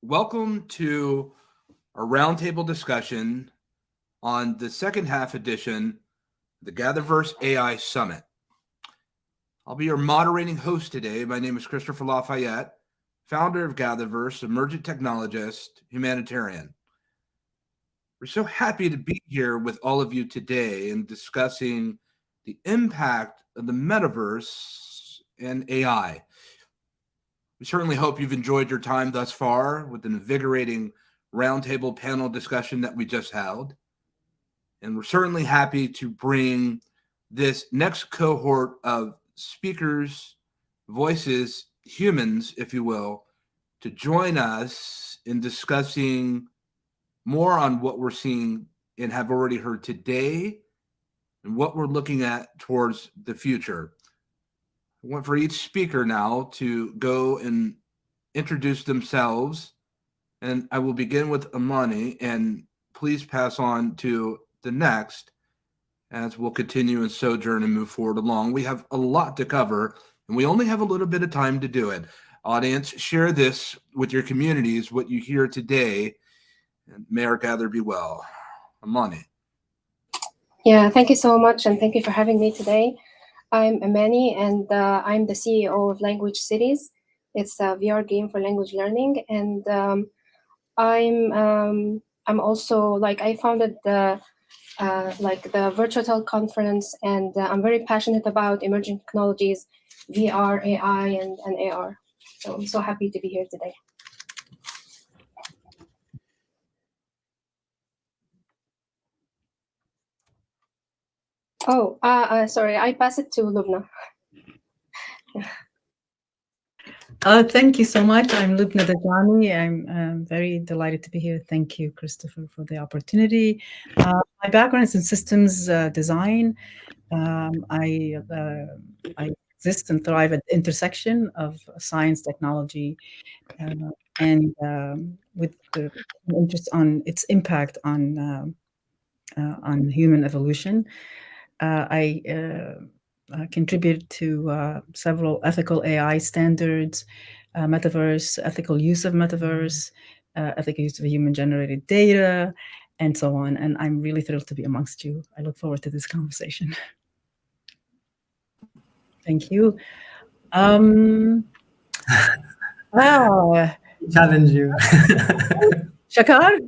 Welcome to our roundtable discussion on the second half edition of the GatherVerse AI Summit. I'll be your moderating host today. My name is Christopher Lafayette, founder of GatherVerse, emergent technologist, humanitarian. We're so happy to be here with all of you today and discussing the impact of the metaverse and AI. We certainly hope you've enjoyed your time thus far with an invigorating roundtable panel discussion that we just held. And we're certainly happy to bring this next cohort of speakers, voices, humans, if you will, to join us in discussing more on what we're seeing and have already heard today and what we're looking at towards the future. I want for each speaker now to go and introduce themselves, and I will begin with Amani, and please pass on to the next as we'll continue and sojourn and move forward along. We have a lot to cover, and we only have a little bit of time to do it. Audience, share this with your communities, what you hear today, and may our gather be well. Amani. Yeah, thank you so much, and thank you for having me today. I'm Amani, and I'm the CEO of Language Cities. It's a VR game for language learning, and I'm also I founded the virtual conference, and I'm very passionate about emerging technologies, VR, AI, and AR. So I'm so happy to be here today. Oh, sorry, I pass it to Lubna. Thank you so much. I'm Lubna Dajani. I'm very delighted to be here. Thank you, Christopher, for the opportunity. My background is in systems design. I exist and thrive at the intersection of science, technology, and with the interest on its impact on human evolution. I contribute to several ethical AI standards, metaverse, ethical use of metaverse, ethical use of human-generated data, and so on. And I'm really thrilled to be amongst you. I look forward to this conversation. Thank you. Wow. Challenge you. Shakar?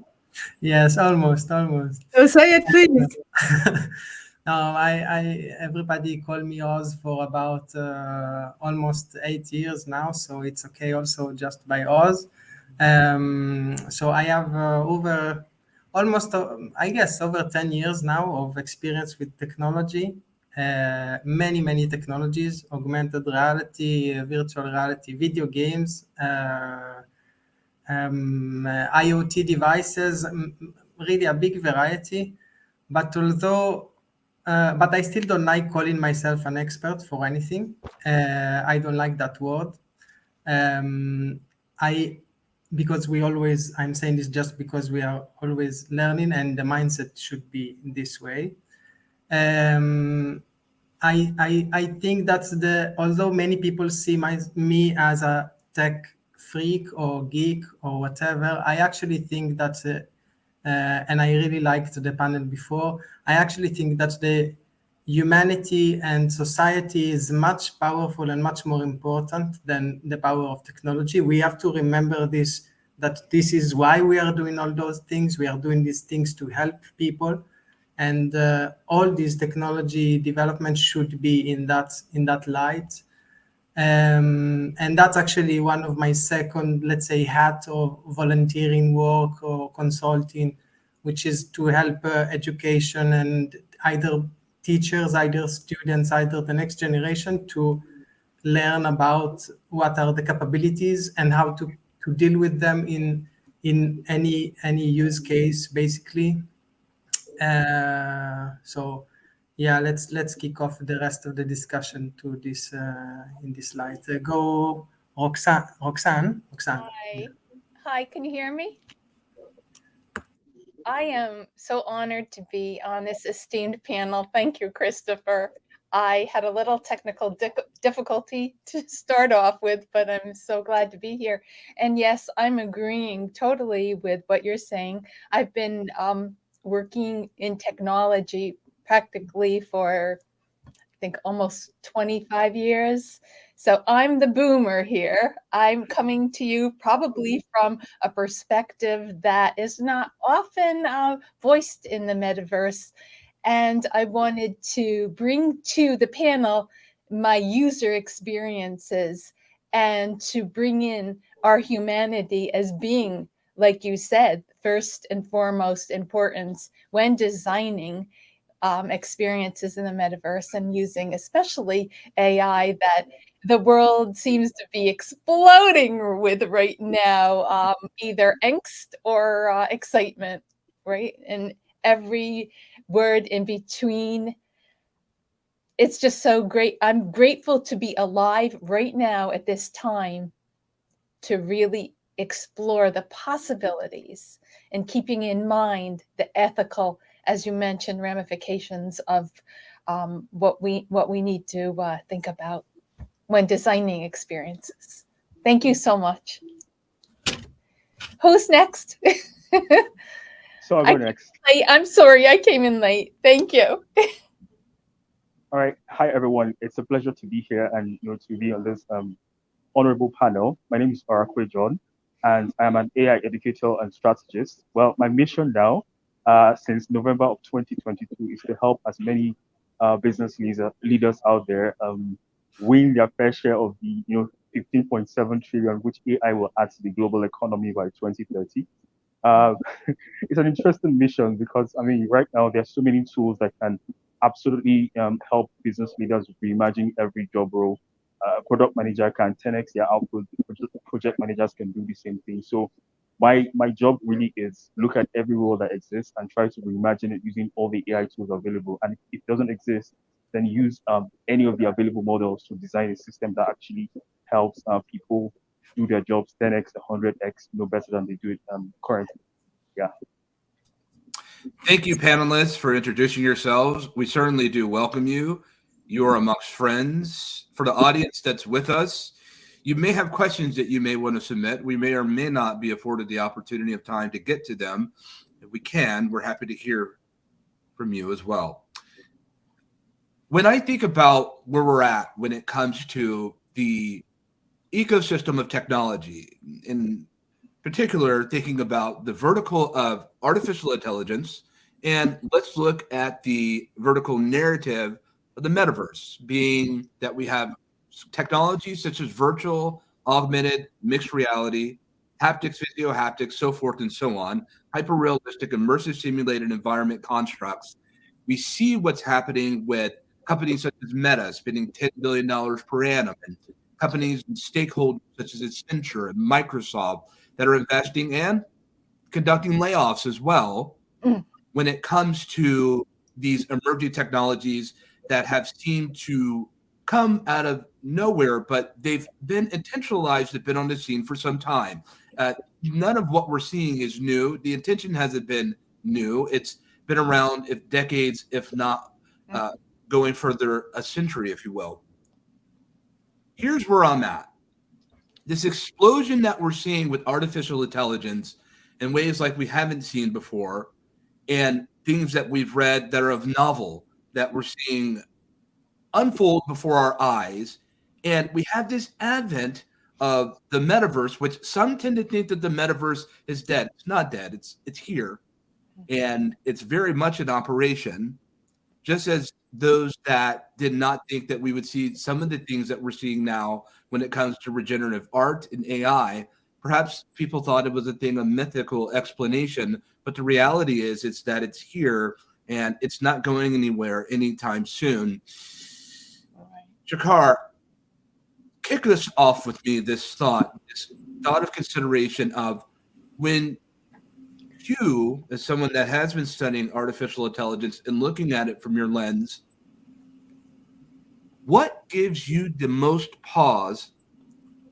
Yes, almost. So say it, please. No, everybody call me Oz for about almost 8 years now, so it's okay also just by Oz. So I have over 10 years now of experience with technology, many technologies, augmented reality, virtual reality, video games, IoT devices, really a big variety. But I still don't like calling myself an expert for anything. I don't like that word. I'm saying this just because we are always learning, and the mindset should be this way. I think that's although many people see me as a tech freak or geek or whatever, I actually think that, and I really liked the panel before, I actually think that the humanity and society is much powerful and much more important than the power of technology. We have to remember this, that this is why we are doing all those things. We are doing these things to help people. And all these technology developments should be in that light. And that's actually one of my second, let's say, hat of volunteering work or consulting, which is to help education and either teachers, either students, either the next generation to learn about what are the capabilities and how to deal with them in any use case, basically. So yeah, let's kick off the rest of the discussion to this in this slide. Go, Roxanne. Hi, can you hear me? I am so honored to be on this esteemed panel. Thank you, Christopher. I had a little technical difficulty to start off with, but I'm so glad to be here. And yes, I'm agreeing totally with what you're saying. I've been working in technology practically for, I think, almost 25 years. So I'm the boomer here. I'm coming to you probably from a perspective that is not often voiced in the metaverse. And I wanted to bring to the panel my user experiences and to bring in our humanity as being, like you said, first and foremost importance when designing experiences in the metaverse and using especially AI that the world seems to be exploding with right now, either angst or excitement, right? And every word in between. It's just so great. I'm grateful to be alive right now at this time to really explore the possibilities and keeping in mind the ethical, as you mentioned, ramifications of what we need to think about when designing experiences. Thank you so much. Who's next? So I'll go next. I'm sorry, I came in late. Thank you. All right. Hi, everyone. It's a pleasure to be here and to be on this honorable panel. My name is Orakwe John, and I am an AI educator and strategist. Well, my mission now, since November of 2022, is to help as many business leaders out there win their fair share of the 15.7 trillion which AI will add to the global economy by 2030. It's an interesting mission because I mean, right now there's so many tools that can absolutely help business leaders reimagine every job role. Product manager can 10x their output. Project managers can do the same thing. So my job really is look at every role that exists and try to reimagine it using all the AI tools available. And if it doesn't exist, then use any of the available models to design a system that actually helps people do their jobs 10x, 100x, better than they do it currently. Yeah. Thank you, panelists, for introducing yourselves. We certainly do welcome you. You are amongst friends. For the audience that's with us, you may have questions that you may want to submit. We may or may not be afforded the opportunity of time to get to them. If we can, we're happy to hear from you as well. When I think about where we're at when it comes to the ecosystem of technology, in particular, thinking about the vertical of artificial intelligence, and let's look at the vertical narrative of the metaverse, being that we have technologies such as virtual, augmented, mixed reality, haptics, physio haptics, so forth and so on, hyper-realistic, immersive simulated environment constructs. We see what's happening with companies such as Meta spending $10 billion per annum, and companies and stakeholders such as Accenture and Microsoft that are investing and conducting layoffs as well when it comes to these emerging technologies that have seemed to come out of nowhere, but they've been intentionalized, they've been on the scene for some time. None of what we're seeing is new. The intention hasn't been new. It's been around if decades, if not going further, a century, if you will. Here's where I'm at. This explosion that we're seeing with artificial intelligence in ways like we haven't seen before, and things that we've read that are of novel that we're seeing unfold before our eyes. And we have this advent of the metaverse, which some tend to think that the metaverse is dead. It's not dead. It's here. And it's very much in operation, just as those that did not think that we would see some of the things that we're seeing now when it comes to regenerative art and AI. Perhaps people thought it was a thing of mythical explanation, but the reality is it's that it's here and it's not going anywhere anytime soon. Jakar, kick this off with me, this thought of consideration of when you, as someone that has been studying artificial intelligence and looking at it from your lens, what gives you the most pause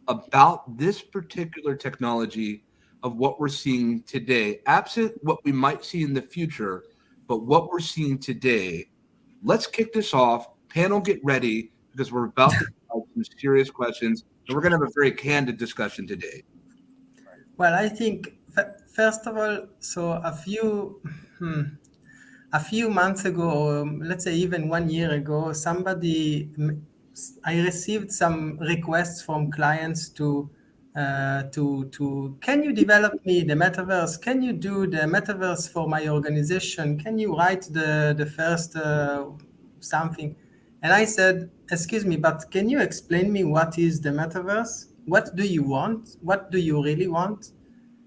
about this particular technology of what we're seeing today, absent what we might see in the future, but what we're seeing today? Let's kick this off. Panel, get ready, because we're about to have some serious questions, and we're going to have a very candid discussion today. Well, I think first of all, so a few months ago, or let's say even 1 year ago, I received some requests from clients to can you develop me the metaverse? Can you do the metaverse for my organization? Can you write the first something? And I said, excuse me, but can you explain me what is the metaverse? What do you want? What do you really want?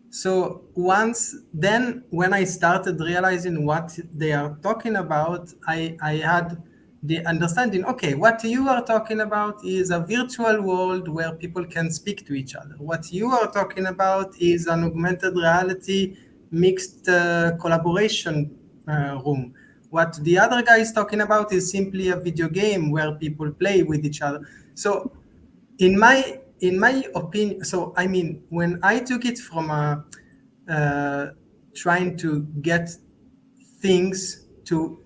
So when I started realizing what they are talking about, I had the understanding, okay, what you are talking about is a virtual world where people can speak to each other. What you are talking about is an augmented reality mixed collaboration room. What the other guy is talking about is simply a video game where people play with each other. So in my opinion, so I mean, when I took it from trying to get things to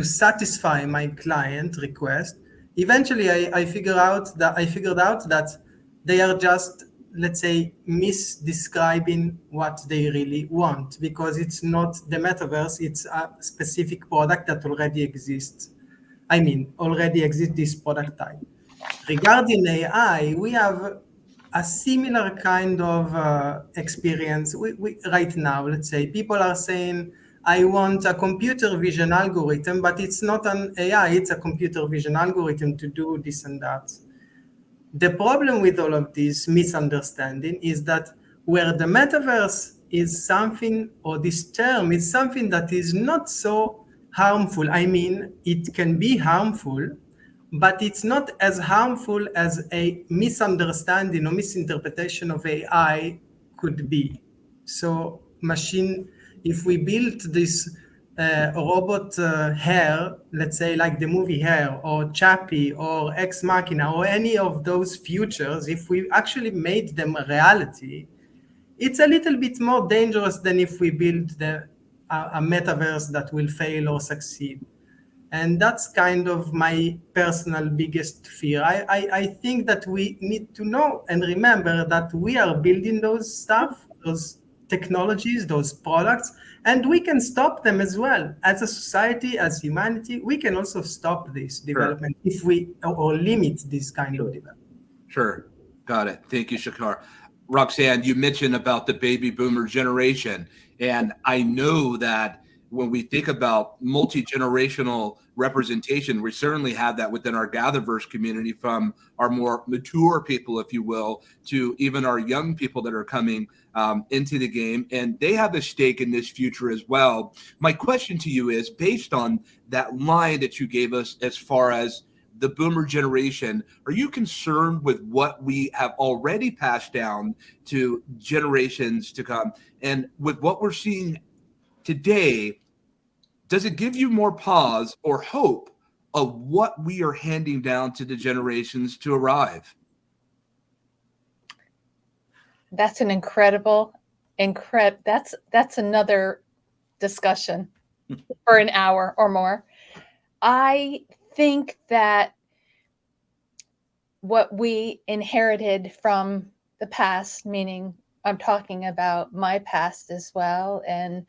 satisfy my client request, eventually I figured out that they are just, let's say, misdescribing what they really want, because it's not the metaverse, it's a specific product that already exists. Already exists this product type. Regarding AI, we have a similar kind of experience. Right now, let's say, people are saying, I want a computer vision algorithm, but it's not an AI, it's a computer vision algorithm to do this and that. The problem with all of this misunderstanding is that where the metaverse is something, or this term is something that is not so harmful. I mean, it can be harmful, but it's not as harmful as a misunderstanding or misinterpretation of AI could be. So if we built this robot Hair, let's say like the movie Hair or Chappie or Ex Machina or any of those futures, if we actually made them a reality, it's a little bit more dangerous than if we build a metaverse that will fail or succeed. And that's kind of my personal biggest fear. I think that we need to know and remember that we are building those technologies, those products, and we can stop them as well. As a society, as humanity, we can also stop this development if we or limit this kind of development. Sure. Got it. Thank you, Shakar. Roxanne, you mentioned about the baby boomer generation. And I know that when we think about multi-generational representation, we certainly have that within our GatherVerse community, from our more mature people, if you will, to even our young people that are coming into the game. And they have a stake in this future as well. My question to you is, based on that line that you gave us as far as the boomer generation, are you concerned with what we have already passed down to generations to come? And with what we're seeing today, does it give you more pause or hope of what we are handing down to the generations to arrive? That's an incredible, that's another discussion for an hour or more. I think that what we inherited from the past, meaning I'm talking about my past as well, and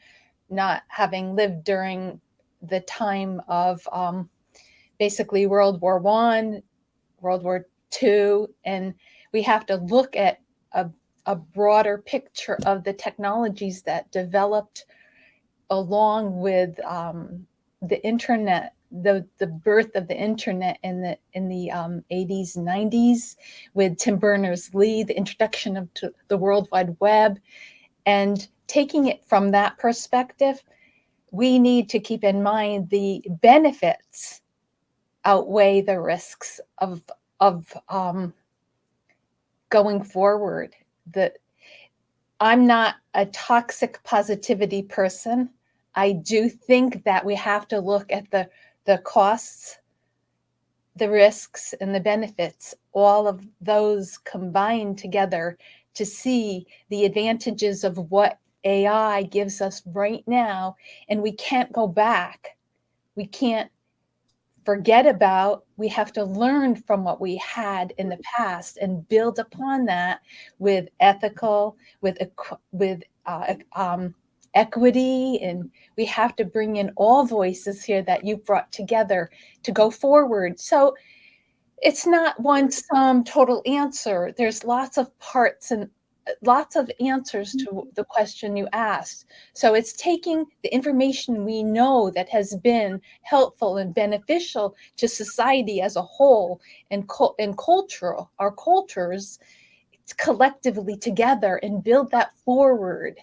not having lived during the time of basically World War I, World War II, and we have to look at a broader picture of the technologies that developed along with the internet, the birth of the internet in the 80s, 90s, with Tim Berners-Lee, the introduction of the World Wide Web. And taking it from that perspective, we need to keep in mind the benefits outweigh the risks of going forward. That I'm not a toxic positivity person. I do think that we have to look at the costs, the risks, and the benefits, all of those combined together to see the advantages of what AI gives us right now. And we can't go back. We can't forget about. We have to learn from what we had in the past and build upon that with ethical, with equity, and we have to bring in all voices here that you brought together to go forward. So it's not one sum total answer. There's lots of parts and lots of answers to the question you asked. So it's taking the information we know that has been helpful and beneficial to society as a whole and cultural, our cultures collectively together and build that forward.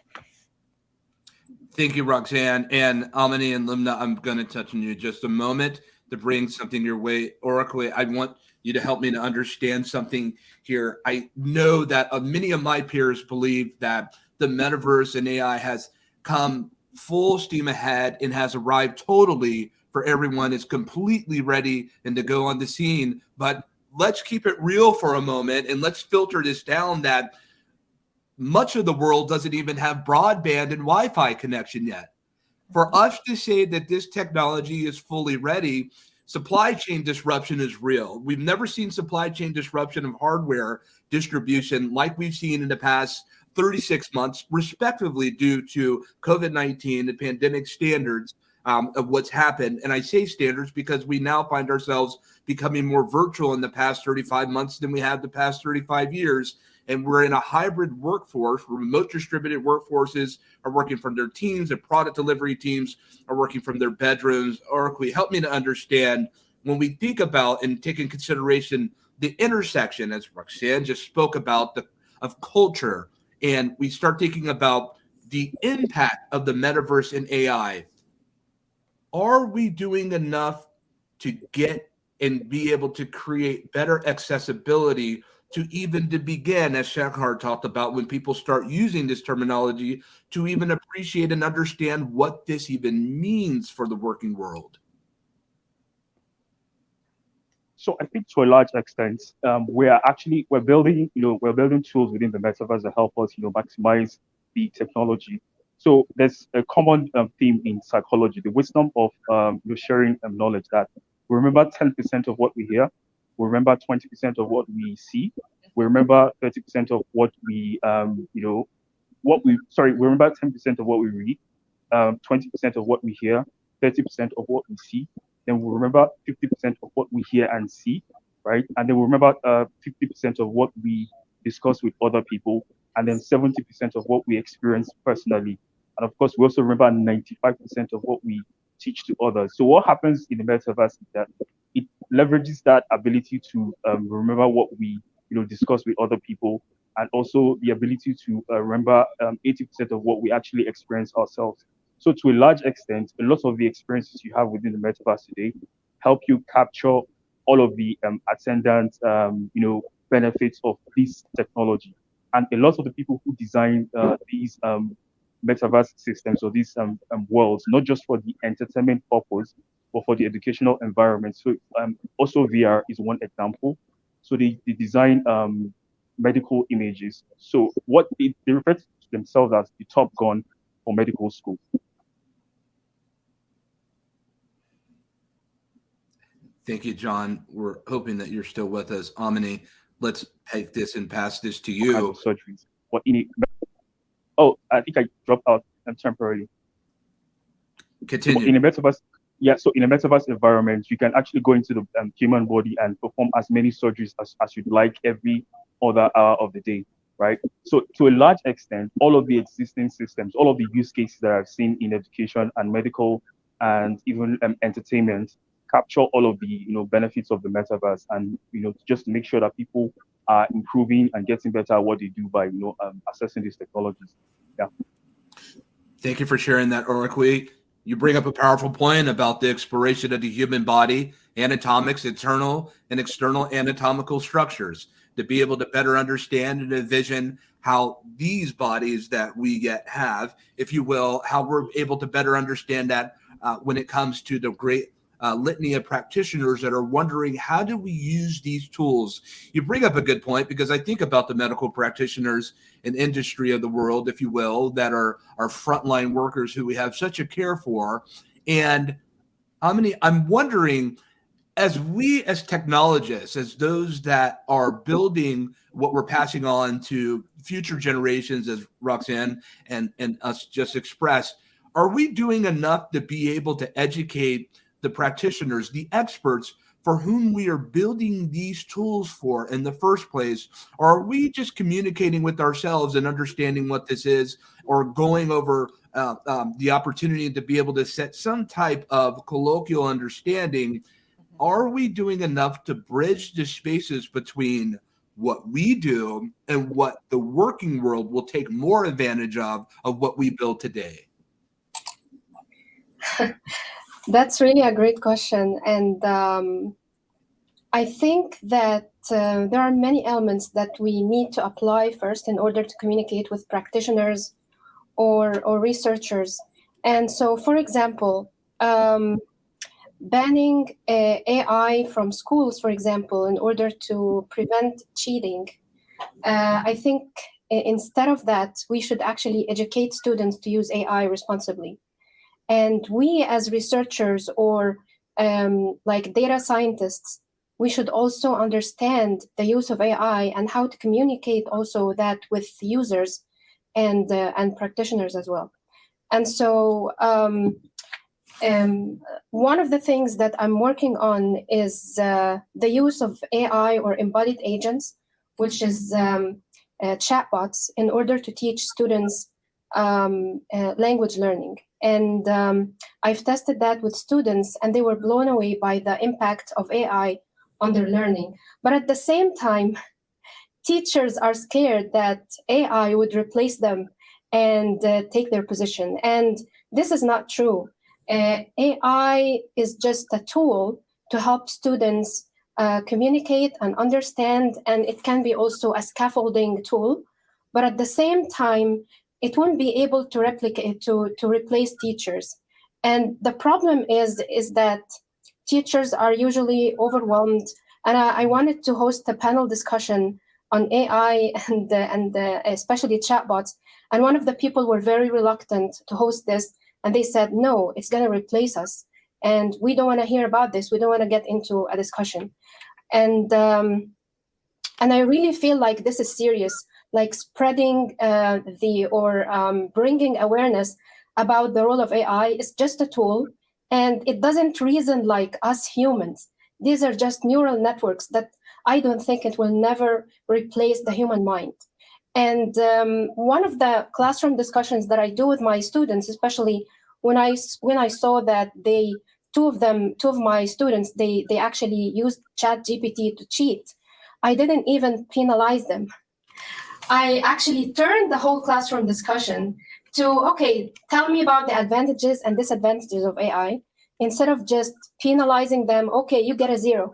Thank you, Roxanne. And Amini and Lumna, I'm going to touch on you in just a moment to bring something your way. Oracle, I want you to help me to understand something here. I know that many of my peers believe that the metaverse and AI has come full steam ahead and has arrived totally for everyone, is completely ready and to go on the scene. But let's keep it real for a moment and let's filter this down that much of the world doesn't even have broadband and Wi-Fi connection yet. For us to say that this technology is fully ready, supply chain disruption is real. We've never seen supply chain disruption of hardware distribution like we've seen in the past 36 months, respectively, due to COVID-19, the pandemic standards of what's happened. And I say standards because we now find ourselves becoming more virtual in the past 35 months than we have the past 35 years. And we're in a hybrid workforce where remote distributed workforces are working from their teams, and product delivery teams are working from their bedrooms. Oracle, help me to understand when we think about and take in consideration the intersection, as Roxanne just spoke about, of culture, and we start thinking about the impact of the metaverse and AI. Are we doing enough to get and be able to create better accessibility to even to begin, as Shankar talked about, when people start using this terminology, to even appreciate and understand what this even means for the working world? So I think to a large extent, we're building, we're building tools within the metaverse that help us, maximize the technology. So there's a common theme in psychology, the wisdom of sharing knowledge, that we remember 10% of what we hear, we remember 20% of what we see, we remember 30% of what we, we remember 10% of what we read, 20% of what we hear, 30% of what we see. Then we remember 50% of what we hear and see, right? And then we remember 50% of what we discuss with other people, and then 70% of what we experience personally. And of course, we also remember 95% of what we teach to others. So what happens in the metaverse is that it leverages that ability to remember what we discuss with other people, and also the ability to remember 80% of what we actually experience ourselves. So to a large extent, a lot of the experiences you have within the metaverse today help you capture all of the attendant, benefits of this technology. And a lot of the people who design these metaverse systems or these worlds, not just for the entertainment purpose, but for the educational environment. So also VR is one example. So they design medical images. So what they refer to themselves as the Top Gun for medical school. Thank you, John. We're hoping that you're still with us. Amini, let's take this and pass this to you. Kinds of surgeries. I think I dropped out temporarily. Continue. So in a metaverse, so in a metaverse environment, you can actually go into the human body and perform as many surgeries as you'd like every other hour of the day, right? So to a large extent, all of the existing systems, all of the use cases that I've seen in education and medical and even entertainment capture all of the benefits of the metaverse, and just to make sure that people are improving and getting better at what they do by accessing these technologies. Yeah. Thank you for sharing that, Oracle. You bring up a powerful point about the exploration of the human body, anatomics, internal and external anatomical structures, to be able to better understand and envision how these bodies that we have, if you will, how we're able to better understand that when it comes to the great litany of practitioners that are wondering, how do we use these tools? You bring up a good point, because I think about the medical practitioners and industry of the world, if you will, that are frontline workers who we have such a care for. And I'm wondering, as we as technologists, as those that are building what we're passing on to future generations, as Roxanne and us just expressed, are we doing enough to be able to educate the practitioners, the experts for whom we are building these tools for in the first place? Or are we just communicating with ourselves and understanding what this is, or going over the opportunity to be able to set some type of colloquial understanding? Are we doing enough to bridge the spaces between what we do and what the working world will take more advantage of what we build today? That's really a great question. And I think that there are many elements that we need to apply first in order to communicate with practitioners or researchers. And so, for example, banning AI from schools, for example, in order to prevent cheating. I think instead of that, we should actually educate students to use AI responsibly. And we as researchers or like data scientists, we should also understand the use of AI and how to communicate also that with users and practitioners as well. And so one of the things that I'm working on is the use of AI or embodied agents, which is chatbots, in order to teach students language learning. And I've tested that with students, and they were blown away by the impact of AI on their learning. But at the same time, teachers are scared that AI would replace them and take their position. And this is not true. AI is just a tool to help students communicate and understand, and it can be also a scaffolding tool. But at the same time, it won't be able to replicate, to replace teachers. And the problem is that teachers are usually overwhelmed. And I wanted to host a panel discussion on AI and especially chatbots. And one of the people were very reluctant to host this. And they said, no, it's going to replace us. And we don't want to hear about this. We don't want to get into a discussion. And I really feel like this is serious, like spreading bringing awareness about the role of AI is just a tool, and it doesn't reason like us humans. These are just neural networks that I don't think it will never replace the human mind. And one of the classroom discussions that I do with my students, especially when I saw that two of my students, they actually used ChatGPT to cheat, I didn't even penalize them. I actually turned the whole classroom discussion to, okay, tell me about the advantages and disadvantages of AI, instead of just penalizing them, okay, you get a 0.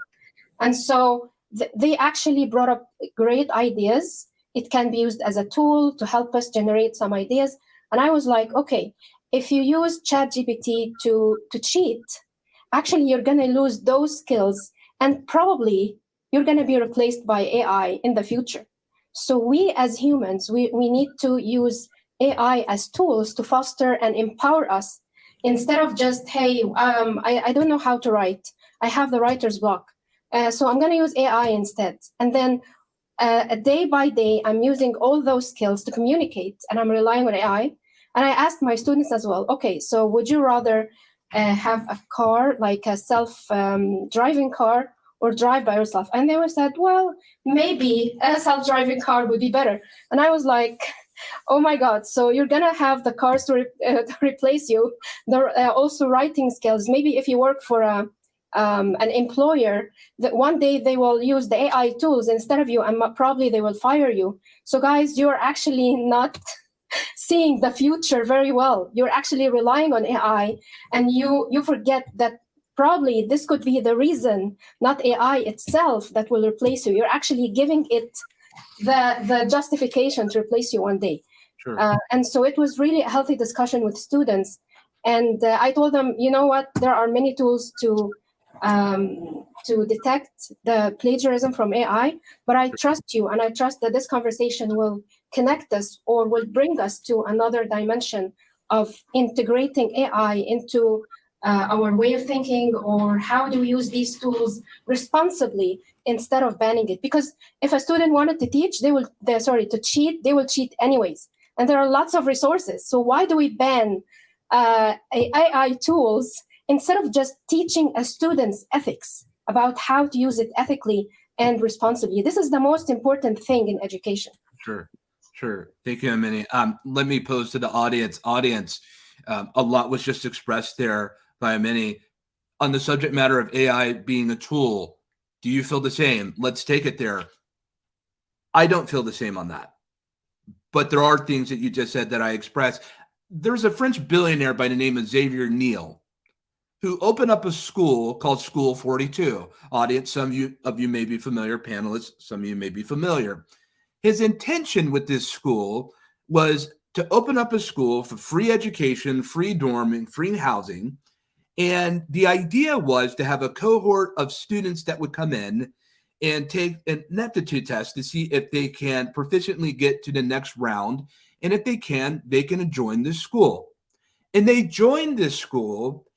And so they actually brought up great ideas. It can be used as a tool to help us generate some ideas. And I was like, okay, if you use ChatGPT to cheat, actually you're going to lose those skills, and probably you're going to be replaced by AI in the future. So we as humans, we need to use AI as tools to foster and empower us, instead of just, hey, I don't know how to write. I have the writer's block. So I'm going to use AI instead. And then day by day, I'm using all those skills to communicate, and I'm relying on AI. And I asked my students as well, okay, so would you rather have a car, like a self-driving car, or drive by yourself? And they were said, well, maybe a self-driving car would be better. And I was like, oh my God, so you're going to have the cars to replace you. Also writing skills. Maybe if you work for an employer, that one day they will use the AI tools instead of you, and probably they will fire you. So guys, you're actually not seeing the future very well. You're actually relying on AI, and you forget that probably this could be the reason, not AI itself, that will replace you. You're actually giving it the justification to replace you one day. Sure. And so it was really a healthy discussion with students. And I told them, you know what, there are many tools to detect the plagiarism from AI, but I trust you, and I trust that this conversation will connect us, or will bring us to another dimension of integrating AI into our way of thinking, or how do we use these tools responsibly instead of banning it? Because if a student wanted to teach, to cheat, they will cheat anyways. And there are lots of resources. So why do we ban AI tools instead of just teaching a student's ethics about how to use it ethically and responsibly? This is the most important thing in education. Sure. Thank you, Amini. Let me pose to the audience. A lot was just expressed there by Amini on the subject matter of AI being a tool. Do you feel the same? Let's take it there. I don't feel the same on that. But there are things that you just said that I expressed. There's a French billionaire by the name of Xavier Niel who opened up a school called School 42. Audience, some of you may be familiar, panelists, some of you may be familiar. His intention with this school was to open up a school for free education, free dorming, free housing. And the idea was to have a cohort of students that would come in and take an aptitude test to see if they can proficiently get to the next round. And if they can join this school. And they joined this school,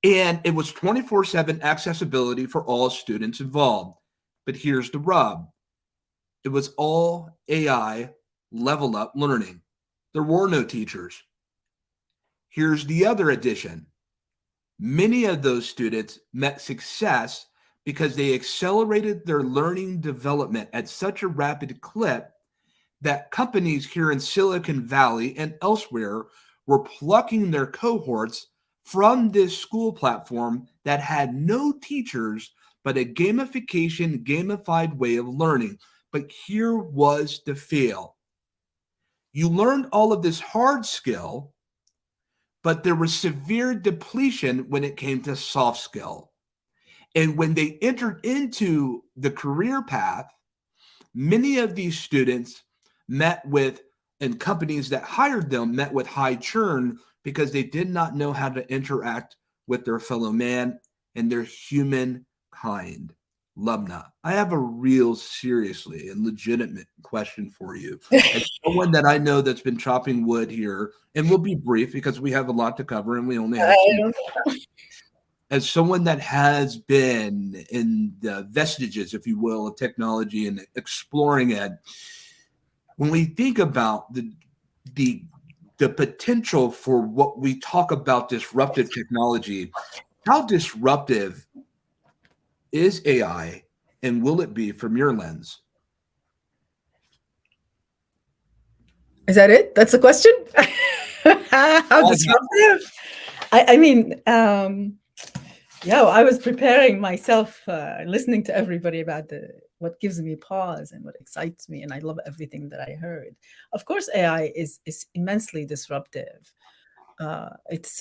and it was 24/7 accessibility for all students involved. But here's the rub. It was all AI level up learning. There were no teachers. Here's the other addition. Many of those students met success because they accelerated their learning development at such a rapid clip that companies here in Silicon Valley and elsewhere were plucking their cohorts from this school platform that had no teachers, but a gamified way of learning. But here was the fail. You learned all of this hard skill, but there was severe depletion when it came to soft skill. And when they entered into the career path, many of these students and companies that hired them met with high churn because they did not know how to interact with their fellow man and their humankind. Lubna, I have a real seriously and legitimate question for you. As someone that I know that's been chopping wood here, and we'll be brief because we have a lot to cover and we only have 2 minutes. As someone that has been in the vestiges, if you will, of technology and exploring it, when we think about the potential for what we talk about disruptive technology, how disruptive is AI, and will it be from your lens? Is that it? That's the question? How disruptive? I mean, I was preparing myself, listening to everybody about what gives me pause and what excites me, and I love everything that I heard. Of course, AI is immensely disruptive. It's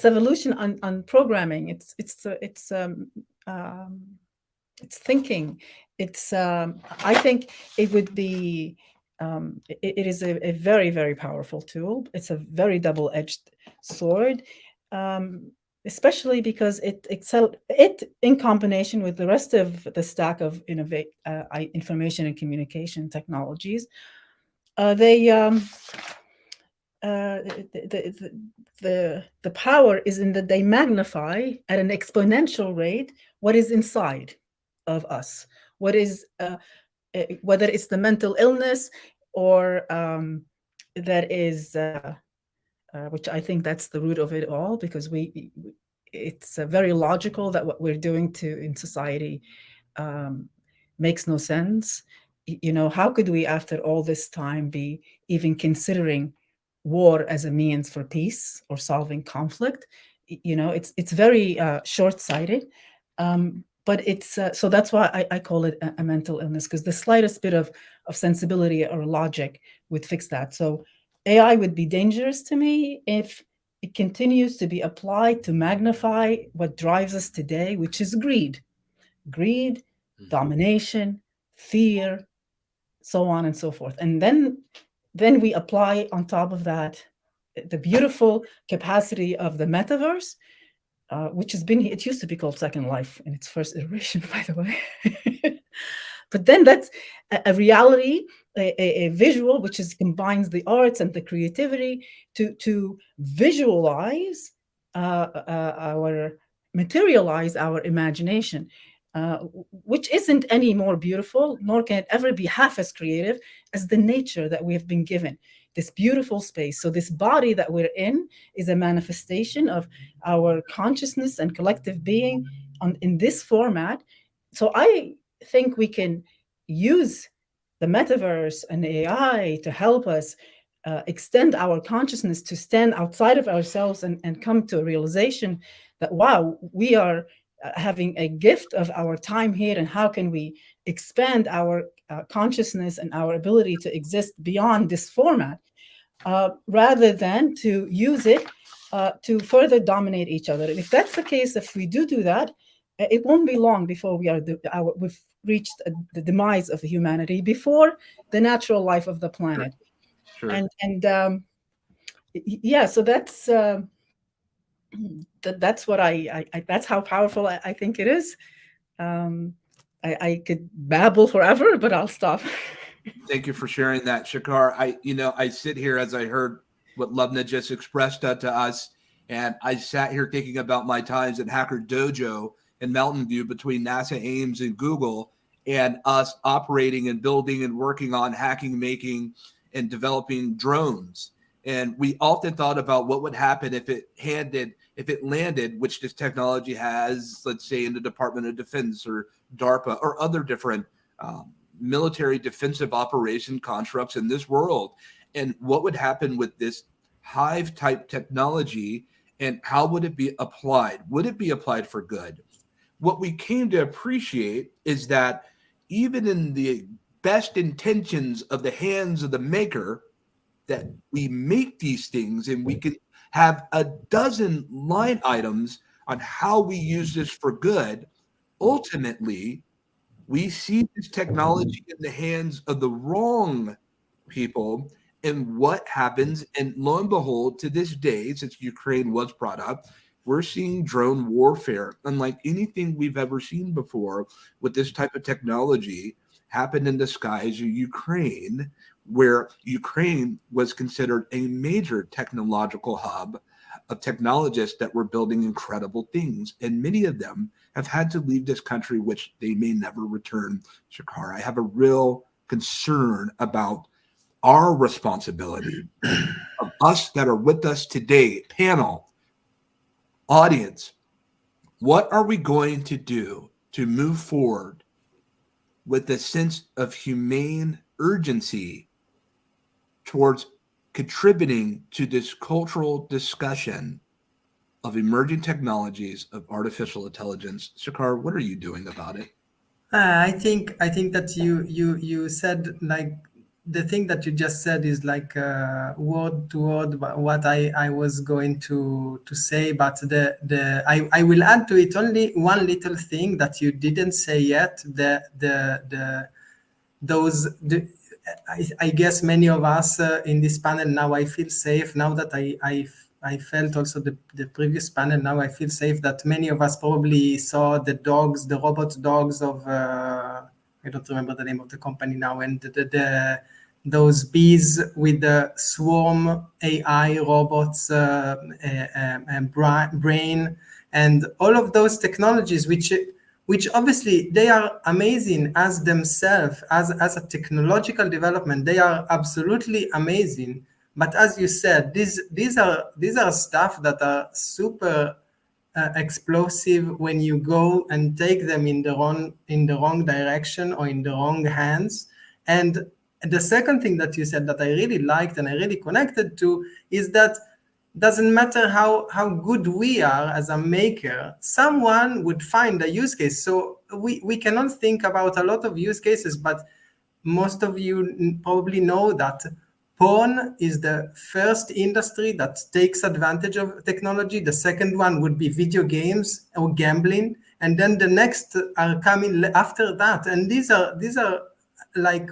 evolution on programming. It's thinking. I think it would be. It is a very, very powerful tool. It's a very double-edged sword, especially because it in combination with the rest of the stack of information and communication technologies, the power is in that they magnify at an exponential rate what is inside of us, what is whether it's the mental illness or that is which I think that's the root of it all, because it's very logical that what we're doing in society makes no sense. How could we, after all this time, be even considering war as a means for peace or solving conflict? It's very short-sighted. But it's so that's why I call it a mental illness, because the slightest bit of sensibility or logic would fix that. So AI would be dangerous to me if it continues to be applied to magnify what drives us today, which is greed, domination, fear, so on and so forth. And then we apply on top of that the beautiful capacity of the metaverse, which it used to be called Second Life in its first iteration, by the way. But then that's a reality a visual, which combines the arts and the creativity to visualize materialize our imagination, which isn't any more beautiful, nor can it ever be half as creative as the nature that we have been given, this beautiful space. So this body that we're in is a manifestation of our consciousness and collective being in this format. So I think we can use the metaverse and AI to help us extend our consciousness to stand outside of ourselves and come to a realization that, wow, we are having a gift of our time here, and how can we expand our consciousness and our ability to exist beyond this format, rather than to use it to further dominate each other. And if that's the case, if we do that, it won't be long before we've reached the demise of humanity before the natural life of the planet. Sure. And yeah, so that's what I that's how powerful I think it is. I could babble forever, but I'll stop. Thank you for sharing that, Shakar. I sit here as I heard what Lubna just expressed to us, and I sat here thinking about my times at Hacker Dojo in Mountain View between NASA Ames and Google, and us operating and building and working on hacking, making, and developing drones. And we often thought about what would happen if it landed, which this technology has, let's say, in the Department of Defense or DARPA or other different military defensive operation constructs in this world, and what would happen with this hive type technology, and how would it be applied? Would it be applied for good? What we came to appreciate is that even in the best intentions of the hands of the maker, that we make these things and we can have a dozen line items on how we use this for good. Ultimately, we see this technology in the hands of the wrong people, and what happens. And lo and behold, to this day, since Ukraine was brought up, we're seeing drone warfare unlike anything we've ever seen before with this type of technology happen in the skies of Ukraine, where Ukraine was considered a major technological hub of technologists that were building incredible things. And many of them have had to leave this country, which they may never return. Shakar, I have a real concern about our responsibility of us that are with us today, panel, audience. What are we going to do to move forward with a sense of humane urgency towards contributing to this cultural discussion of emerging technologies of artificial intelligence? Shakar, what are you doing about it? I think that you said, like, the thing that you just said is like word to word what I was going to say, but I will add to it only one little thing that you didn't say yet. I guess many of us in this panel now, I feel safe now that I felt also the previous panel. Now I feel safe that many of us probably saw the robot dogs of I don't remember the name of the company now, and those bees with the swarm AI robots and brain, and all of those technologies, which obviously they are amazing as themselves, as a technological development. They are absolutely amazing. But as you said, these are stuff that are super explosive when you go and take them in the wrong direction or in the wrong hands. And the second thing that you said that I really liked and I really connected to is that doesn't matter how good we are as a maker, someone would find a use case. So we cannot think about a lot of use cases, but most of you probably know that porn is the first industry that takes advantage of technology. The second one would be video games or gambling, and then the next are coming after that. And these are like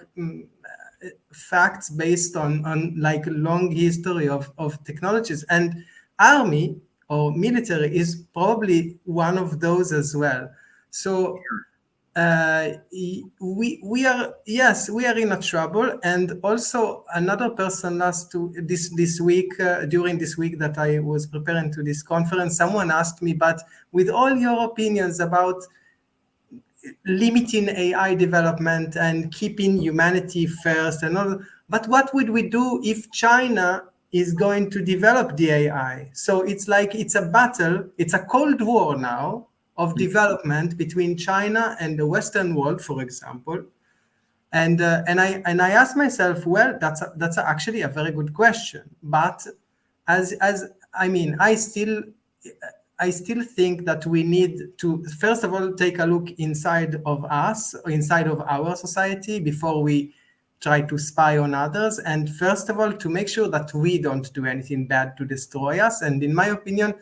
facts based on like long history of technologies. And army or military is probably one of those as well. So we are, yes, we are in a trouble. And also another person this week, during this week that I was preparing to this conference, someone asked me, but with all your opinions about limiting AI development and keeping humanity first and all, but what would we do if China is going to develop the AI? So it's like it's a battle, it's a Cold War now of development between China and the Western world, for example. And I asked myself, well, that's actually a very good question. But as I mean, I still think that we need to, first of all, take a look inside of us, inside of our society, before we try to spy on others. And first of all, to make sure that we don't do anything bad to destroy us. And in my opinion,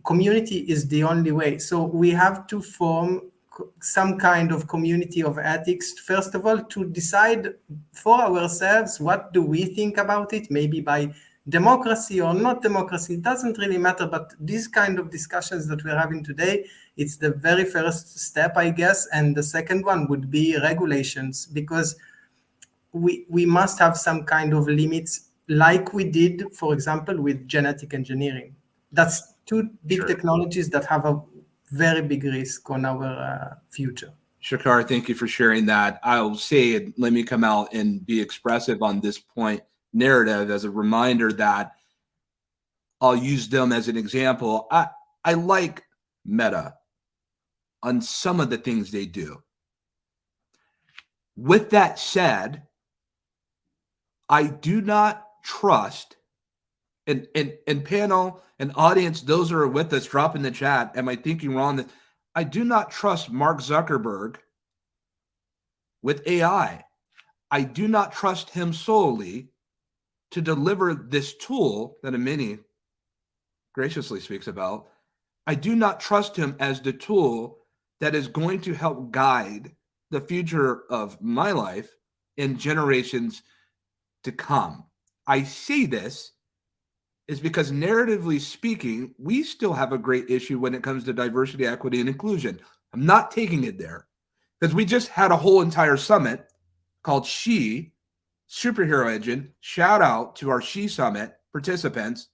community is the only way. So we have to form some kind of community of ethics, first of all, to decide for ourselves what do we think about it, maybe by democracy or not democracy, it doesn't really matter. But these kind of discussions that we're having today, it's the very first step, I guess. And the second one would be regulations, because we must have some kind of limits, like we did, for example, with genetic engineering. That's two big technologies that have a very big risk on our future. Shakar, thank you for sharing that. I'll say, let me come out and be expressive on this point, narrative, as a reminder that I'll use them as an example. I like Meta on some of the things they do. With that said, I do not trust, and panel and audience, those who are with us, drop in the chat, am I thinking wrong? I do not trust Mark Zuckerberg with AI. I do not trust him solely to deliver this tool that Amini graciously speaks about. I do not trust him as the tool that is going to help guide the future of my life in generations to come. I say this is because, narratively speaking, we still have a great issue when it comes to diversity, equity, and inclusion. I'm not taking it there, because we just had a whole entire summit called She Superhero Engine. Shout out to our She Summit participants,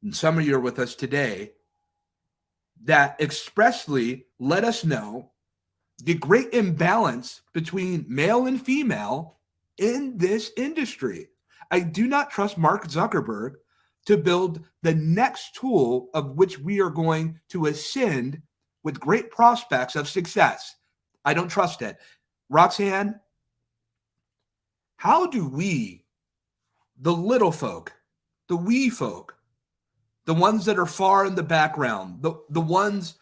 and some of you are with us today, that expressly let us know the great imbalance between male and female in this industry. I do not trust Mark Zuckerberg to build the next tool of which we are going to ascend with great prospects of success. I don't trust it. Roxanne, how do we, the little folk, the wee folk, the ones that are far in the background, the ones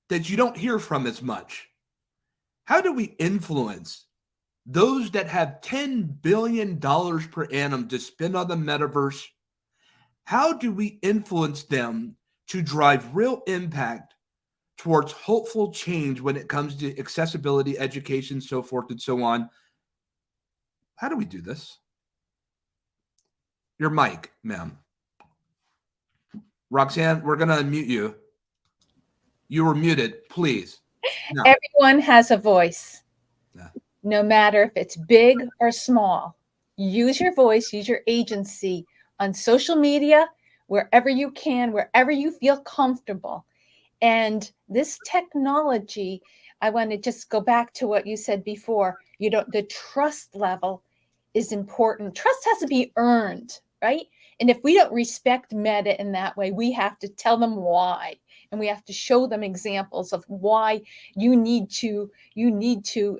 that you don't hear from as much, how do we influence those that have $10 billion per annum to spend on the metaverse? How do we influence them to drive real impact towards hopeful change when it comes to accessibility, education, so forth and so on? How do we do this? Your mic, ma'am. Roxanne, we're going to unmute you. You were muted, please. No. Everyone has a voice, no matter if it's big or small. Use your voice, use your agency on social media, wherever you can, wherever you feel comfortable. And this technology, I want to just go back to what you said before. The trust level is important. Trust has to be earned, right? And if we don't respect Meta in that way, we have to tell them why. And we have to show them examples of why you need to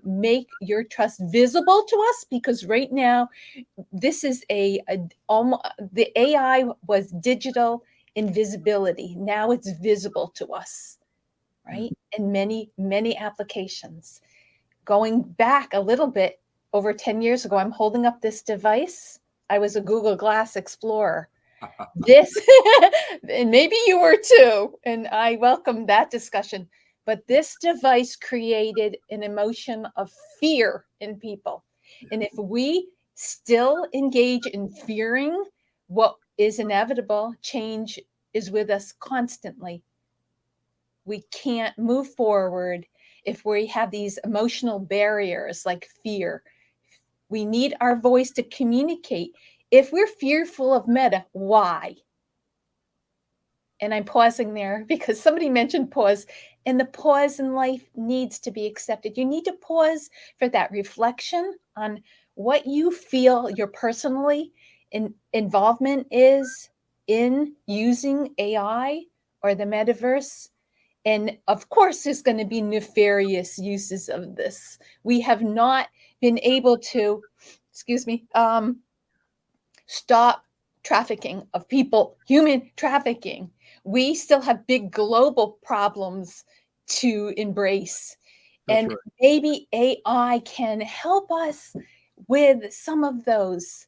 make your trust visible to us, because right now this is the AI was digital invisibility. Now it's visible to us, right? In many applications. Going back a little bit, over 10 years ago, I'm holding up this device. I was a Google Glass Explorer. This, and maybe you were too, and I welcome that discussion. But this device created an emotion of fear in people. And if we still engage in fearing what is inevitable, change is with us constantly. we can't move forward if we have these emotional barriers like fear. We need our voice to communicate. If we're fearful of meta, why? And I'm pausing there because somebody mentioned pause, and the pause in life needs to be accepted. You need to pause for that reflection on what you feel your personally involvement is in using AI or the metaverse. And of course, there's going to be nefarious uses of this. We have not been able to, excuse me, stop trafficking of people, human trafficking. We still have big global problems to embrace. That's And right. maybe AI can help us with some of those,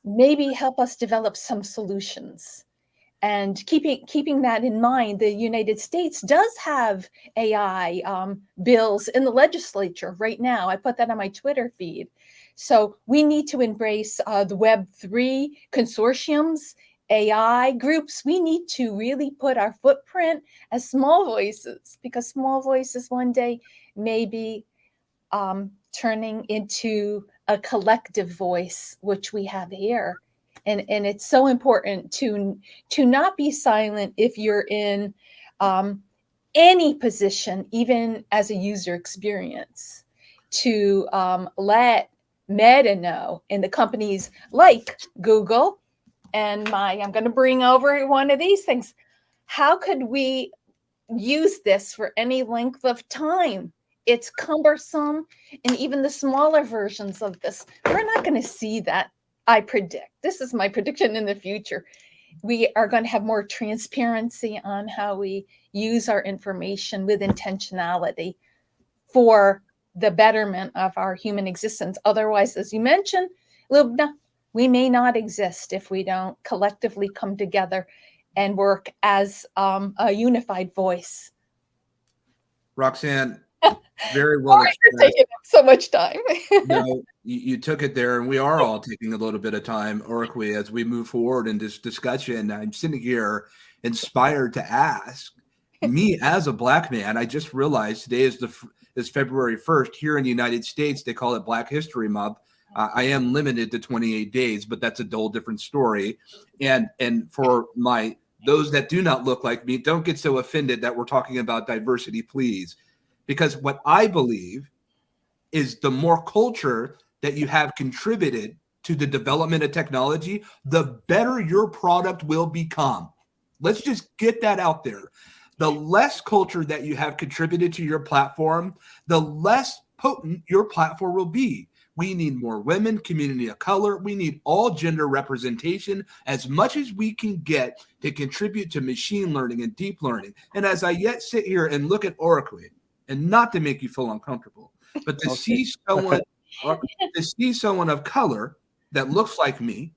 maybe help us develop some solutions. And keeping that in mind, the United States does have AI bills in the legislature right now. I put that on my Twitter feed. So we need to embrace the Web3 consortiums, AI groups. We need to really put our footprint as small voices, because small voices one day may be turning into a collective voice, which we have here. And it's so important to not be silent if you're in any position, even as a user experience, to let Meta know, and the companies like Google and I'm going to bring over one of these things. How could we use this for any length of time? It's cumbersome, and even the smaller versions of this, we're not going to see that. I predict, this is my prediction in the future, we are going to have more transparency on how we use our information with intentionality for the betterment of our human existence. Otherwise, as you mentioned, Lubna, we may not exist if we don't collectively come together and work as a unified voice. Roxanne, very well Sorry for expressed. taking up so much time. No, you took it there, and we are all taking a little bit of time, Orkwe, as we move forward in this discussion. I'm sitting here inspired to ask me as a Black man. I just realized today is February 1st. Here in the United States, they call it Black History Month. I am limited to 28 days, but that's a whole different story. And for those that do not look like me, don't get so offended that we're talking about diversity, please. Because what I believe is the more culture that you have contributed to the development of technology, the better your product will become. Let's just get that out there. The less culture that you have contributed to your platform, the less potent your platform will be. We need more women, community of color. We need all gender representation as much as we can get to contribute to machine learning and deep learning. And as I yet sit here and look at Oracle, and not to make you feel uncomfortable, but to see someone of color that looks like me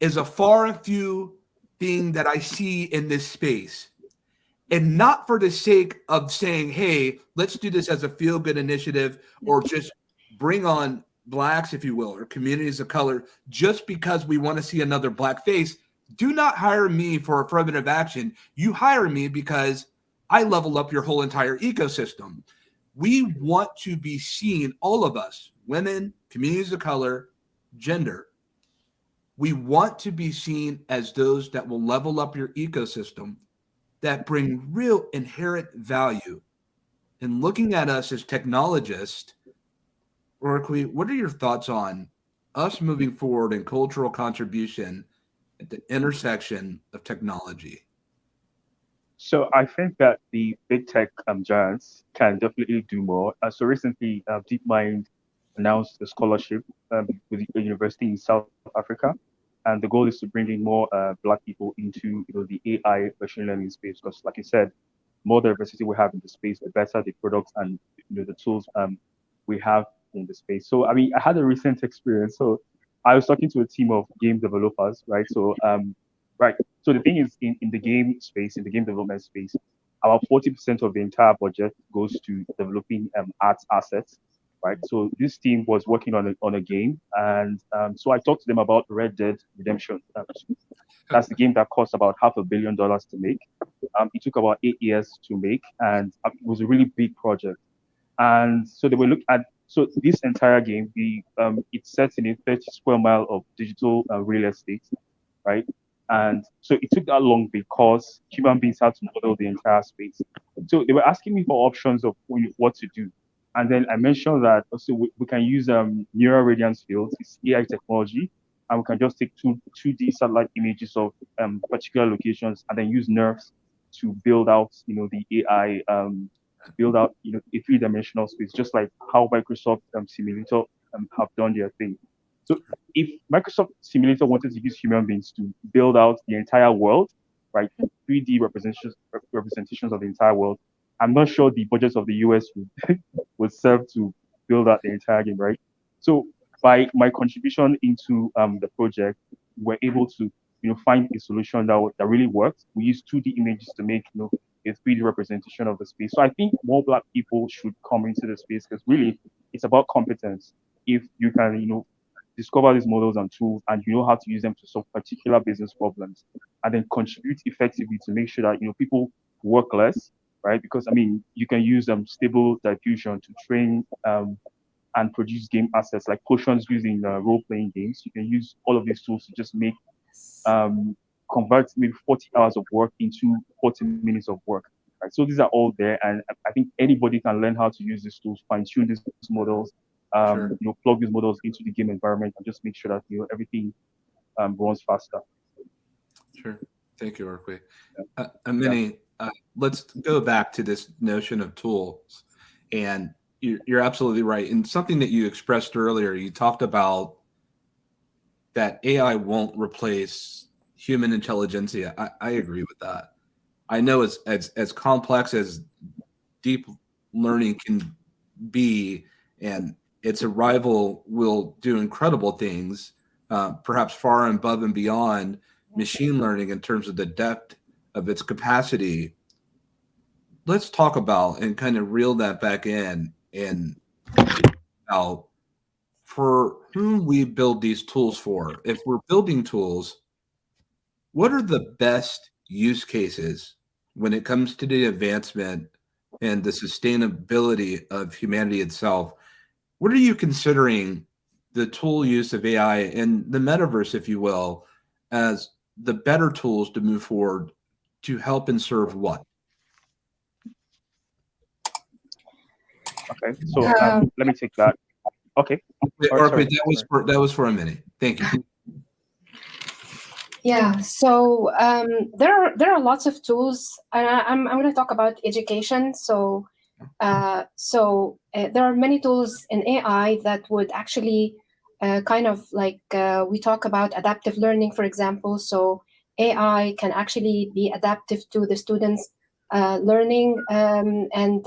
is a far and few thing that I see in this space. And not for the sake of saying, hey, let's do this as a feel-good initiative, or just bring on Blacks, if you will, or communities of color, just because we want to see another Black face. Do not hire me for affirmative action. You hire me because I level up your whole entire ecosystem. We want to be seen, all of us, women, communities of color, gender. We want to be seen as those that will level up your ecosystem, that bring real inherent value. And looking at us as technologists, Orkwe, what are your thoughts on us moving forward in cultural contribution at the intersection of technology? So I think that the big tech giants can definitely do more. So recently, DeepMind announced a scholarship with a university in South Africa, and the goal is to bring in more Black people into the AI machine learning space. Because, like you said, more diversity we have in the space, the better the products and the tools we have in the space. So I mean, I had a recent experience. So I was talking to a team of game developers, right? So right. So the thing is, in the game space, in the game development space, about 40% of the entire budget goes to developing art assets, right? So this team was working on a game, and so I talked to them about Red Dead Redemption. That's the game that cost about $500 million to make. It took about 8 years to make, and it was a really big project. And so they were looking at this entire game. It's set in a 30 square mile of digital real estate, right? And so it took that long because human beings had to model the entire space. So they were asking me for options of what to do. And then I mentioned that also we can use neural radiance fields, it's AI technology, and we can just take 2D satellite images of particular locations and then use nerves to build out, the AI, to build out, a three-dimensional space, just like how Microsoft Simulator have done their thing. So if Microsoft Simulator wanted to use human beings to build out the entire world, right, 3D representations of the entire world, I'm not sure the budgets of the US would serve to build out the entire game, right? So by my contribution into the project, we're able to find a solution that really works. We use 2D images to make a 3D representation of the space. So I think more Black people should come into the space because really it's about competence. If you can discover these models and tools and you know how to use them to solve particular business problems and then contribute effectively to make sure that people work less, right? Because you can use stable diffusion to train and produce game assets like potions used in role-playing games. You can use all of these tools to just make convert maybe 40 hours of work into 40 minutes of work. Right? So these are all there, and I think anybody can learn how to use these tools, fine-tune these models, Sure. plug these models into the game environment, and just make sure that everything runs faster. Sure. Thank you, Arqui. Amini, let's go back to this notion of tools. And you're absolutely right. And something that you expressed earlier, you talked about that AI won't replace human intelligentsia. I agree with that. I know as complex as deep learning can be, and its arrival will do incredible things, perhaps far and above and beyond machine learning in terms of the depth of its capacity. Let's talk about and kind of reel that back in and out for whom we build these tools for. If we're building tools, what are the best use cases when it comes to the advancement and the sustainability of humanity itself? What are you considering the tool use of AI and the metaverse, if you will, as the better tools to move forward to help and serve what? Okay, so let me take that. Okay. Sorry, that was for a minute. Thank you. Yeah, so there are lots of tools, and I'm going to talk about education. So there are many tools in AI that would actually kind of like we talk about adaptive learning, for example. So AI can actually be adaptive to the students' learning, and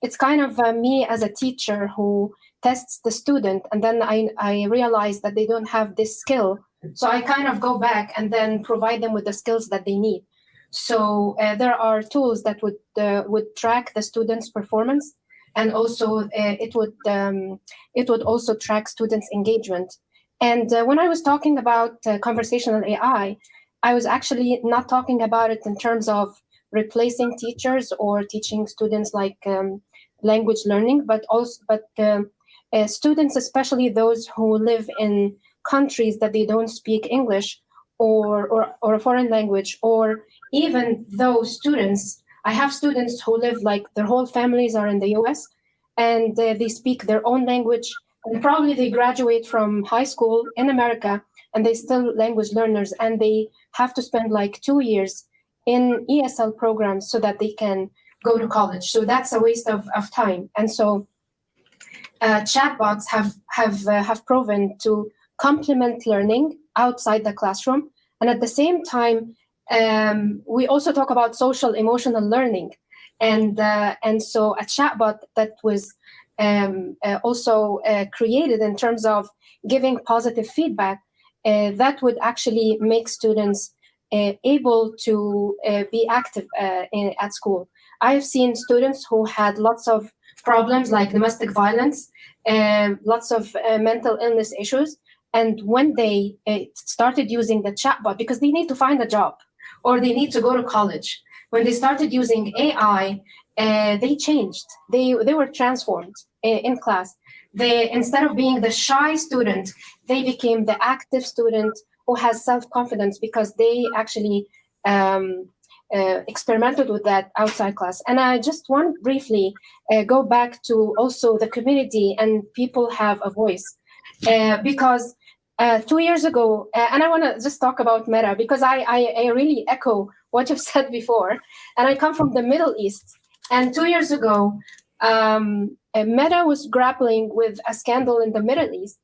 it's kind of me as a teacher who tests the student, and then I realize that they don't have this skill. So I kind of go back and then provide them with the skills that they need. So there are tools that would track the students' performance, and also it would also track students' engagement. And when I was talking about conversational AI, I was actually not talking about it in terms of replacing teachers or teaching students like language learning, but students, especially those who live in countries that they don't speak English or a foreign language, or even those students. I have students who live like their whole families are in the US and they speak their own language, and probably they graduate from high school in America and they still language learners, and they have to spend like 2 years in ESL programs so that they can go to college. So that's a waste of time. And so chatbots have proven to complement learning outside the classroom, and at the same time, we also talk about social emotional learning, and so a chatbot that was also created in terms of giving positive feedback that would actually make students able to be active at school. I have seen students who had lots of problems like domestic violence, lots of mental illness issues, And when they started using the chatbot, because they need to find a job or they need to go to college, when they started using AI, they changed. They were transformed in class. They, instead of being the shy student, they became the active student who has self-confidence because they actually experimented with that outside class. And I just want to briefly go back to also the community and people have a voice. Because 2 years ago, and I want to just talk about Meta because I really echo what you've said before, and I come from the Middle East. And 2 years ago, Meta was grappling with a scandal in the Middle East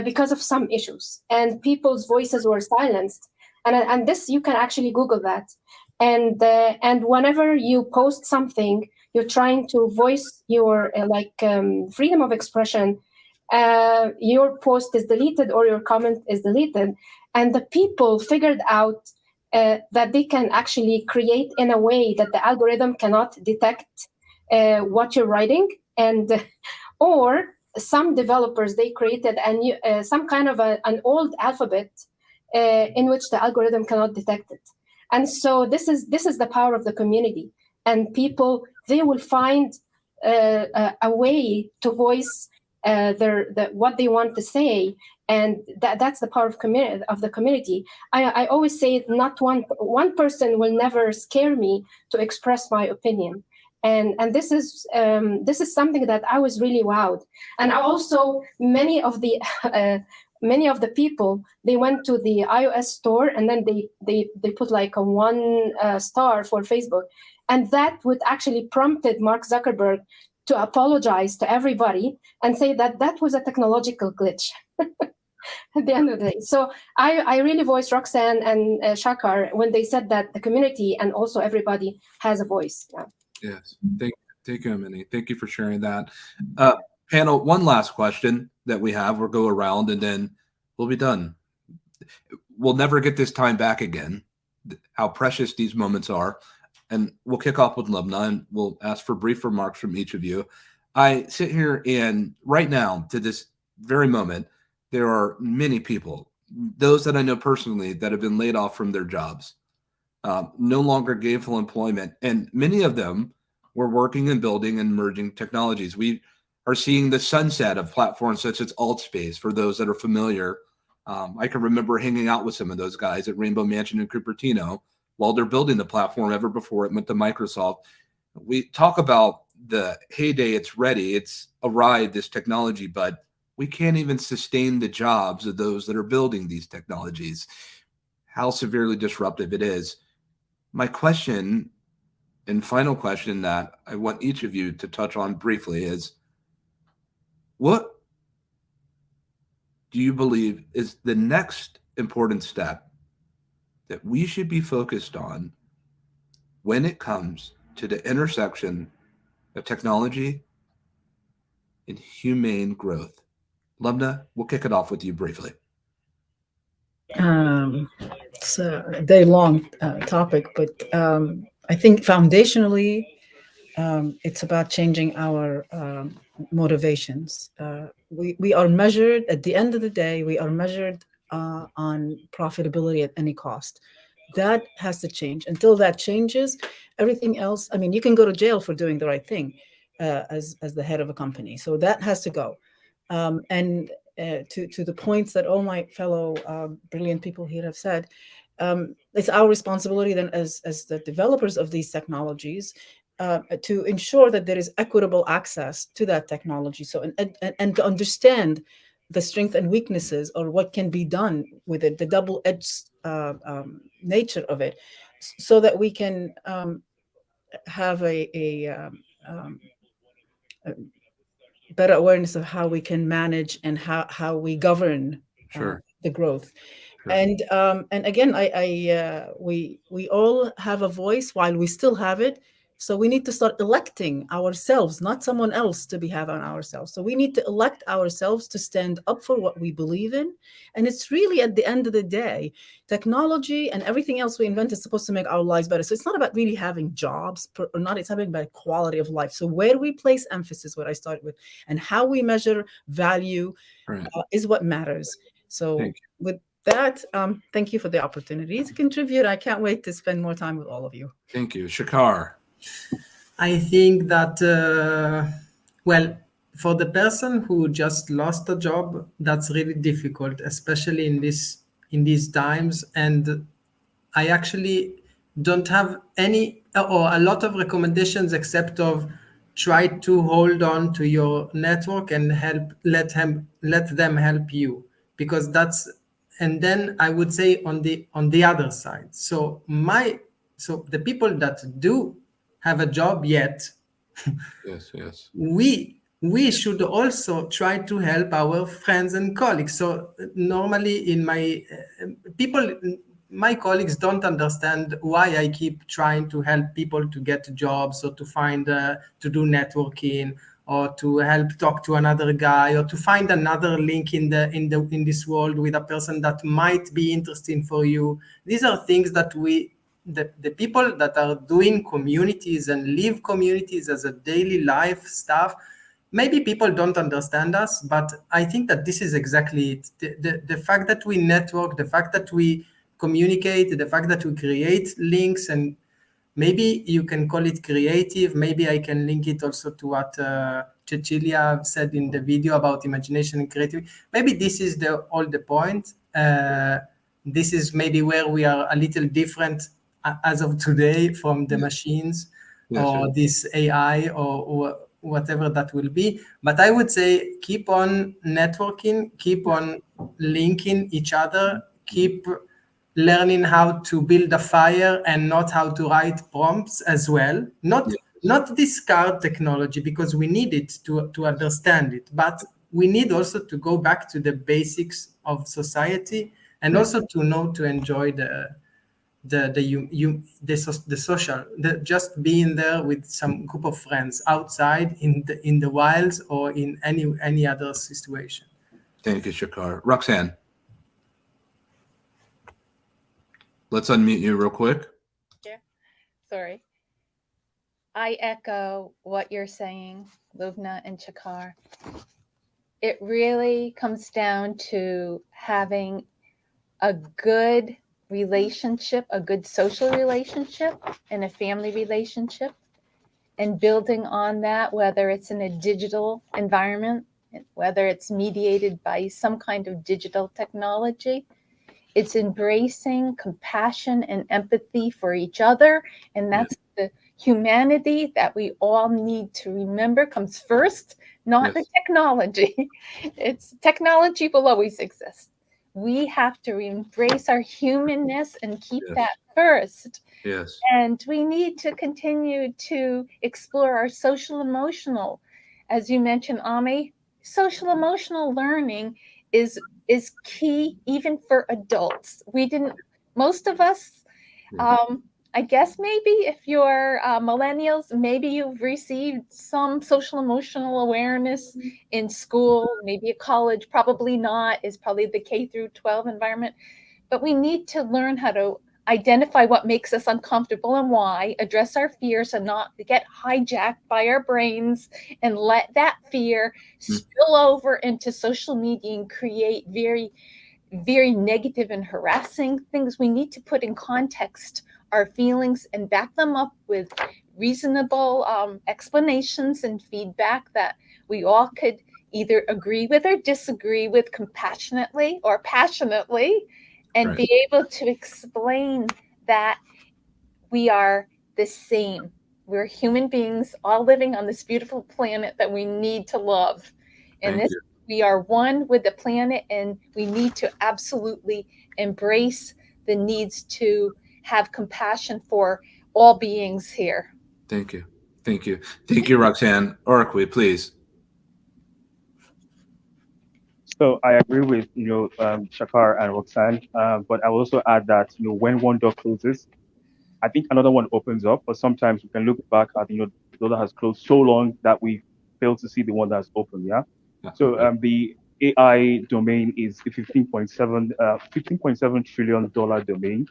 because of some issues, and people's voices were silenced. And this, you can actually Google that. And whenever you post something, you're trying to voice your freedom of expression. Your post is deleted or your comment is deleted, and the people figured out that they can actually create in a way that the algorithm cannot detect what you're writing, and or some developers, they created some kind of an old alphabet in which the algorithm cannot detect it. And so this is the power of the community, and people, they will find a way to voice what they want to say, and that's the power of the community. I always say, not one person will never scare me to express my opinion, and this is something that I was really wowed. And also many of the people, they went to the iOS store and then they put like a 1 star for Facebook, and that would actually prompted Mark Zuckerberg to apologize to everybody and say that that was a technological glitch at the end of the day. So I really voice Roxanne and Shakar when they said that the community and also everybody has a voice. Yeah. Yes. Thank you, Amini. Thank you for sharing that. Panel, one last question that we have. We'll go around and then we'll be done. We'll never get this time back again, how precious these moments are. And we'll kick off with Lubna, and we'll ask for brief remarks from each of you. I sit here, and right now, to this very moment, there are many people, those that I know personally, that have been laid off from their jobs, no longer gainful employment, and many of them were working and building and merging technologies. We are seeing the sunset of platforms such as Altspace, for those that are familiar. I can remember hanging out with some of those guys at Rainbow Mansion in Cupertino while they're building the platform ever before it went to Microsoft. We talk about the heyday, it's ready, it's arrived, this technology, but we can't even sustain the jobs of those that are building these technologies. How severely disruptive it is. My question and final question that I want each of you to touch on briefly is, what do you believe is the next important step that we should be focused on when it comes to the intersection of technology and humane growth? Lubna, we'll kick it off with you briefly. It's a very long topic, but I think foundationally, it's about changing our motivations. We are measured, at the end of the day, we are measured on profitability at any cost. That has to change. Until that changes, everything else, I mean, you can go to jail for doing the right thing as the head of a company. So that has to go. And to the points that all my fellow brilliant people here have said, it's our responsibility then as the developers of these technologies to ensure that there is equitable access to that technology. So and to understand the strengths and weaknesses, or what can be done with it, the double-edged nature of it, so that we can have a better awareness of how we can manage and how we govern the growth. Sure. And again, we all have a voice while we still have it. So we need to start electing ourselves, not someone else to be having ourselves. So we need to elect ourselves to stand up for what we believe in. And it's really, at the end of the day, technology and everything else we invent is supposed to make our lives better. So it's not about really having jobs or not. It's about quality of life. So where we place emphasis, what I started with, and how we measure value is what matters. So Thank with that, thank you for the opportunity to contribute. I can't wait to spend more time with all of you. Thank you. Shakar. I think that, well, for the person who just lost a job, that's really difficult, especially in these times. And I actually don't have any or a lot of recommendations except of try to hold on to your network and let them help you, because that's, and then I would say on the other side. So the people that do have a job yet, Yes, yes. we should also try to help our friends and colleagues. So normally in my colleagues don't understand why I keep trying to help people to get jobs, or to find to do networking, or to help talk to another guy, or to find another link in this world with a person that might be interesting for you. These are things that the people that are doing communities and live communities as a daily life stuff, maybe people don't understand us, but I think that this is exactly it. The fact that we network, the fact that we communicate, the fact that we create links, and maybe you can call it creative. Maybe I can link it also to what Cecilia said in the video about imagination and creativity. Maybe this is all the point. This is maybe where we are a little different as of today from the machines, Yes, or this AI, or whatever that will be. But I would say keep on networking, keep on linking each other, keep learning how to build a fire and not how to write prompts as well. yes. Not discard technology, because we need it to understand it, but we need also to go back to the basics of society, and also to know to enjoy the social, just being there with some group of friends outside in the wilds, or in any other situation. Thank you, Shakar. Roxanne, let's unmute you real quick. Yeah, sorry. I echo what you're saying, Lubna and Chakar. It really comes down to having a good relationship, a good social relationship, and a family relationship, and building on that, whether it's in a digital environment, whether it's mediated by some kind of digital technology. It's embracing compassion and empathy for each other. And that's the humanity that we all need to remember comes first, not the technology. It's technology will always exist. We have to embrace our humanness and keep that first. Yes. And we need to continue to explore our social emotional, as you mentioned, Ami, social emotional learning is key even for adults. Most of us, I guess maybe if you're millennials, maybe you've received some social emotional awareness in school, maybe at college, probably not, is probably the K through 12 environment. But we need to learn how to identify what makes us uncomfortable and why, address our fears and not get hijacked by our brains and let that fear spill over into social media and create very, very negative and harassing things. We need to put in context our feelings and back them up with reasonable explanations and feedback that we all could either agree with or disagree with compassionately or passionately, and be able to explain that we are the same. We're human beings all living on this beautiful planet that we need to love. And we are one with the planet, and we need to absolutely embrace the needs to have compassion for all beings here. Thank you. Thank you. Thank you, Roxanne. Orkwe, please. So I agree with Shakar and Roxanne, but I will also add that when one door closes, I think another one opens up. But sometimes we can look back at the door that has closed so long that we fail to see the one that's open. Yeah. So the AI domain is a $15.7 trillion domain.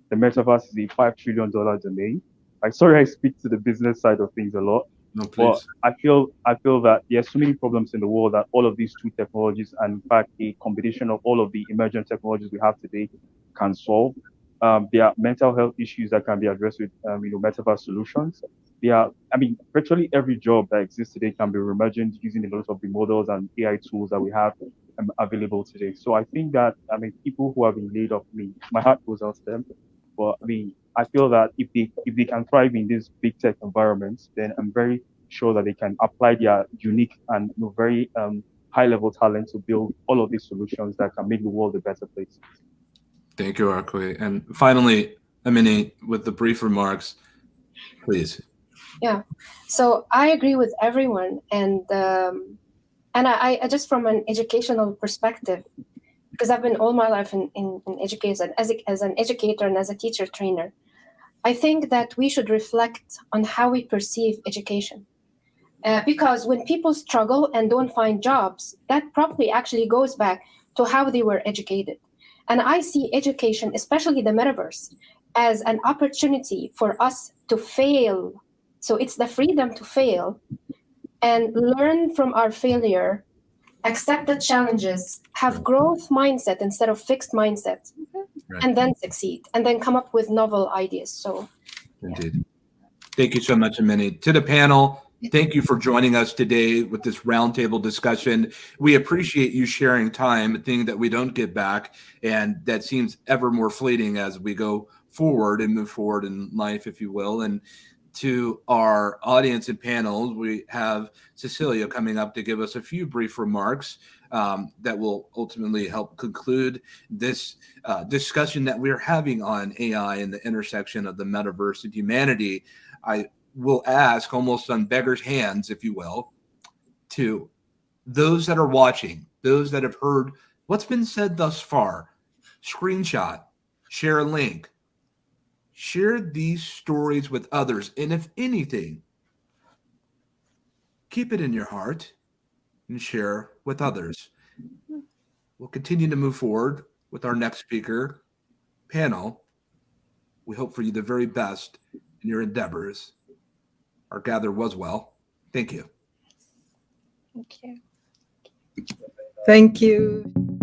The metaverse is a $5 trillion domain. Sorry, I speak to the business side of things a lot. No, But please. I feel that there's so many problems in the world that all of these two technologies, and in fact a combination of all of the emergent technologies we have today, can solve. There are mental health issues that can be addressed with metaverse solutions. Virtually every job that exists today can be reimagined using a lot of the models and AI tools that we have available today. So I think that people who have been laid off, my heart goes out to them. But I feel that if they can thrive in these big tech environments, then I'm very sure that they can apply their unique and very high level talent to build all of these solutions that can make the world a better place. Thank you, Arkwe. And finally, Amini, with the brief remarks, please. Yeah, so I agree with everyone, and I just from an educational perspective, because I've been all my life in education as an educator and as a teacher trainer, I think that we should reflect on how we perceive education. Because when people struggle and don't find jobs, that probably actually goes back to how they were educated. And I see education, especially the metaverse, as an opportunity for us to fail. So it's the freedom to fail and learn from our failure, accept the challenges, have growth mindset instead of fixed mindset, Right. and then succeed, and then come up with novel ideas. So Indeed. Thank you so much, Amini. To the panel, thank you for joining us today with this roundtable discussion. We appreciate you sharing time, a thing that we don't get back, and that seems ever more fleeting as we go forward and move forward in life, if you will. And to our audience and panels, we have Cecilia coming up to give us a few brief remarks that will ultimately help conclude this discussion that we're having on AI and the intersection of the metaverse and humanity. I will ask, almost on beggar's hands, if you will, to those that are watching, those that have heard what's been said thus far, screenshot, share a link, share these stories with others. And if anything, keep it in your heart and share with others. We'll continue to move forward with our next speaker panel. We hope for you the very best in your endeavors. Our gather was well. Thank you. Thank you. Thank you.